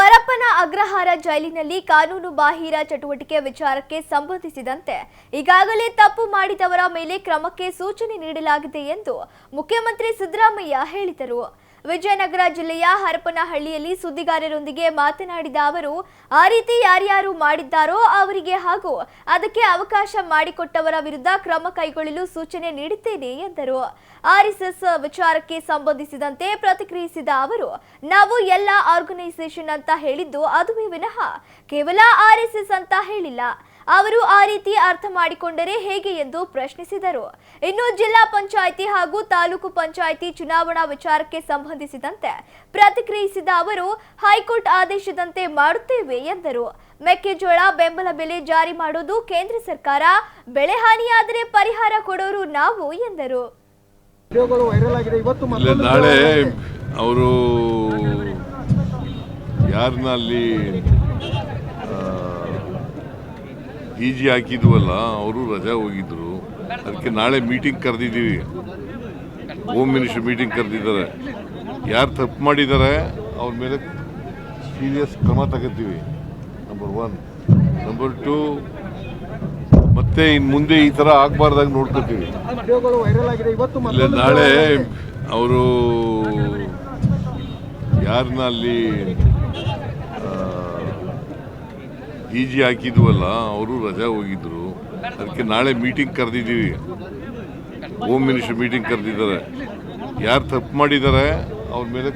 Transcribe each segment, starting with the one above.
ಪರಪ್ಪನ ಅಗ್ರಹಾರ ಜೈಲಿನಲ್ಲಿ ಕಾನೂನು ಬಾಹಿರ ಚಟುವಟಿಕೆ ವಿಚಾರಕ್ಕೆ ಸಂಬಂಧಿಸಿದಂತೆ ಈಗಾಗಲೇ ತಪ್ಪು ಮಾಡಿದವರ ಮೇಲೆ ಕ್ರಮಕ್ಕೆ ಸೂಚನೆ ನೀಡಲಾಗಿದೆ ಎಂದು ಮುಖ್ಯಮಂತ್ರಿ ಸಿದ್ದರಾಮಯ್ಯ ಹೇಳಿದರು. ವಿಜಯನಗರ ಜಿಲ್ಲೆಯ ಹರಪನಹಳ್ಳಿಯಲ್ಲಿ ಸುದ್ದಿಗಾರರೊಂದಿಗೆ ಮಾತನಾಡಿದ ಅವರು, ಆ ರೀತಿ ಯಾರ್ಯಾರು ಮಾಡಿದ್ದಾರೋ ಅವರಿಗೆ ಹಾಗೂ ಅದಕ್ಕೆ ಅವಕಾಶ ಮಾಡಿಕೊಟ್ಟವರ ವಿರುದ್ಧ ಕ್ರಮ ಕೈಗೊಳ್ಳಲು ಸೂಚನೆ ನೀಡಿದ್ದೇನೆ ಎಂದರು. ಆರ್ಎಸ್ಎಸ್ ವಿಚಾರಕ್ಕೆ ಸಂಬಂಧಿಸಿದಂತೆ ಪ್ರತಿಕ್ರಿಯಿಸಿದ ಅವರು, ನಾವು ಎಲ್ಲ ಆರ್ಗನೈಸೇಷನ್ ಅಂತ ಹೇಳಿದ್ದು ಅದುವೇ ವಿನಃ ಕೇವಲ ಆರ್ಎಸ್ಎಸ್ ಅಂತ ಹೇಳಿಲ್ಲ. ಅವರು ಆ ರೀತಿ ಅರ್ಥ ಮಾಡಿಕೊಂಡರೆ ಹೇಗೆ ಎಂದು ಪ್ರಶ್ನಿಸಿದರು. ಇನ್ನು ಜಿಲ್ಲಾ ಪಂಚಾಯಿತಿ ಹಾಗೂ ತಾಲೂಕು ಪಂಚಾಯಿತಿ ಚುನಾವಣಾ ವಿಚಾರಕ್ಕೆ ಸಂಬಂಧಿಸಿದಂತೆ ಪ್ರತಿಕ್ರಿಯಿಸಿದ ಅವರು, ಹೈಕೋರ್ಟ್ ಆದೇಶದಂತೆ ಮಾಡುತ್ತೇವೆ ಎಂದರು. ಮೆಕ್ಕೆಜೋಳ ಬೆಂಬಲ ಬೆಲೆ ಜಾರಿ ಮಾಡೋದು ಕೇಂದ್ರ ಸರ್ಕಾರ, ಬೆಳೆ ಹಾನಿಯಾದರೆ ಪರಿಹಾರ ಕೊಡೋರು ನಾವು ಎಂದರು. ನಾಳೆ ಅವರು ಯಾರನ್ನ ಅಲ್ಲಿ ಈಜಿ ಹಾಕಿದ್ವಲ್ಲ, ಅವರು ರಜಾ ಹೋಗಿದ್ರು. ಅದಕ್ಕೆ ನಾಳೆ ಮೀಟಿಂಗ್ ಕರೆದಿದ್ದೀವಿ, ಹೋಮ್ ಮಿನಿಸ್ಟರ್ ಮೀಟಿಂಗ್ ಕರೆದಿದ್ದಾರೆ. ಯಾರು ತಪ್ಪು ಮಾಡಿದ್ದಾರೆ ಅವ್ರ ಮೇಲೆ ಸೀರಿಯಸ್ ಕ್ರಮ ತಗೋತೀವಿ, ನಂಬರ್ 1. ನಂಬರ್ 2, ಮತ್ತೆ ಇನ್ನು ಮುಂದೆ ಈ ಥರ ಆಗಬಾರ್ದಾಗ ನೋಡ್ಕೋತೀವಿ. ಇಲ್ಲ, ನಾಳೆ ಅವರು ಯಾರನ್ನ ಅಲ್ಲಿ ಈಜಿ ಹಾಕಿದ್ವಲ್ಲ, ಅವರು ರಜಾ ಹೋಗಿದ್ರು. ಅದಕ್ಕೆ ನಾಳೆ ಮೀಟಿಂಗ್ ಕರೆದಿದ್ದೀವಿ, ಹೋಮ್ ಮಿನಿಸ್ಟರ್ ಮೀಟಿಂಗ್ ಕರೆದಿದ್ದಾರೆ. ಯಾರು ತಪ್ಪು ಮಾಡಿದ್ದಾರೆ ಅವ್ರ ಮೇಲೆ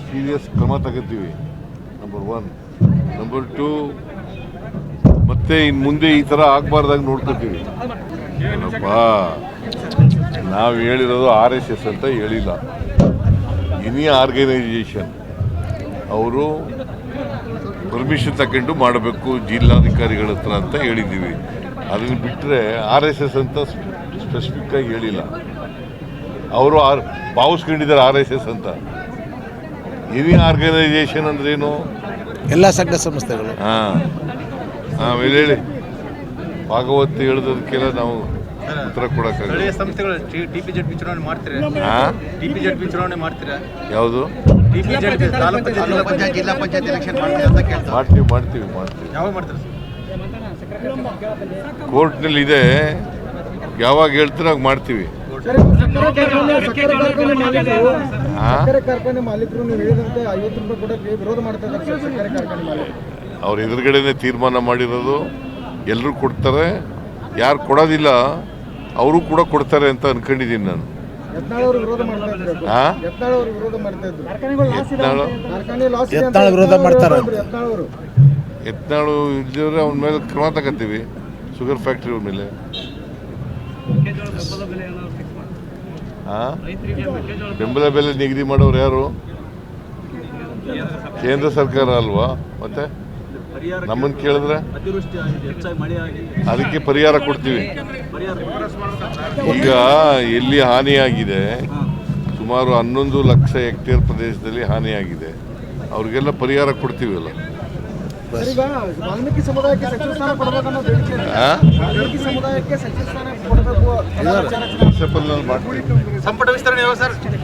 ಸೀರಿಯಸ್ ಕ್ರಮ ತಗೋತೀವಿ, ನಂಬರ್ 1. ನಂಬರ್ 2, ಮತ್ತೆ ಇನ್ನು ಮುಂದೆ ಈ ಥರ ಆಗಬಾರ್ದಾಗ ನೋಡ್ಕೋತೀವಿ. ಏನಪ್ಪ, ನಾವು ಹೇಳಿರೋದು RSS ಅಂತ ಹೇಳಿಲ್ಲ, ಎನಿ ಆರ್ಗನೈಸೇಷನ್ ಅವರು ಪರ್ಮಿಷನ್ ತಗೊಂಡು ಮಾಡಬೇಕು ಜಿಲ್ಲಾಧಿಕಾರಿಗಳ ಹತ್ರ ಅಂತ ಹೇಳಿದ್ದೀವಿ. ಅದನ್ನು ಬಿಟ್ಟರೆ RSS ಅಂತ ಸ್ಪೆಸಿಫಿಕ್ ಆಗಿ ಹೇಳಿಲ್ಲ. ಅವರು ಭಾವಿಸ್ಕೊಂಡಿದ್ದಾರೆ RSS ಅಂತ. ಎನಿ ಆರ್ಗನೈಸೇಷನ್ ಅಂದ್ರೇನು? ಎಲ್ಲ ಸಂಘ ಸಂಸ್ಥೆಗಳು. ಆಮೇಲೆ ಹೇಳಿ, ಭಾಗವತ್ ಹೇಳಿದಕ್ಕೆಲ್ಲ ನಾವು ಉತ್ತರ ಕೊಡೋಕ್ಕಾಗಲ್ಲ. ಸಂಸ್ಥೆಗಳು ಟಿಪಿಜೆಡ್ ಚುನಾವಣೆ ಮಾಡ್ತೀರಾ? ಟಿಪಿಜೆಡ್ ಚುನಾವಣೆ ಮಾಡ್ತೀರಾ? ಯಾವುದು? ಜಿಲ್ಲಾ ಪಂಚಾಯತ್ ಎಲೆಕ್ಷನ್ ಮಾಡ್ತೀರಾ ಅಂತ ಕೇಳ್ತಾರೆ. ಮಾಡ್ತೀವಿ. ಯಾವಾಗ ಮಾಡ್ತೀರಾ? ಕೋರ್ಟ್ನಲ್ಲಿ ಇದೆ, ಯಾವಾಗ ಹೇಳ್ತೀರ ಆಗ ಮಾಡ್ತೀವಿ. ಅವ್ರ ಎದುರುಗಡೆನೆ ತೀರ್ಮಾನ ಮಾಡಿರೋದು. ಎಲ್ಲರೂ ಕೊಡ್ತಾರೆ, ಯಾರು ಕೊಡೋದಿಲ್ಲ ಅವರು ಕೂಡ ಕೊಡ್ತಾರೆ ಅಂತ ಅನ್ಕೊಂಡಿದ್ದೀನಿ ನಾನು. ಯತ್ನಾಳು ಇದ್ದರೆ ಅವನ ಮೇಲೆ ಕ್ರಮ ತಗೋತೀವಿ. ಶುಗರ್ ಫ್ಯಾಕ್ಟ್ರಿ ಅವ್ರ ಮೇಲೆ ಬೆಂಬಲ ಬೆಲೆ ನಿಗದಿ ಮಾಡೋರು ಯಾರು? ಕೇಂದ್ರ ಸರ್ಕಾರ ಅಲ್ವಾ? ಮತ್ತೆ ನಮ್ಮನ್ನು ಕೇಳಿದ್ರೆ ಅದಕ್ಕೆ ಪರಿಹಾರ ಕೊಡ್ತೀವಿ. ಈಗ ಎಲ್ಲಿ ಹಾನಿಯಾಗಿದೆ, ಸುಮಾರು 11 ಲಕ್ಷ ಹೆಕ್ಟೇರ್ ಪ್ರದೇಶದಲ್ಲಿ ಹಾನಿಯಾಗಿದೆ, ಅವ್ರಿಗೆಲ್ಲ ಪರಿಹಾರ ಕೊಡ್ತೀವಲ್ಲ. ವಾಲ್ಮೀಕಿ ಸಮುದಾಯಕ್ಕೆ ಸಚಿವ ಸ್ಥಾನ ಕೊಡಬೇಕನ್ನೋ ಬೇಡಿಕೆ ಸಂಪುಟ ವಿಸ್ತರಣೆ ಯಾವಾಗ ಸರ್?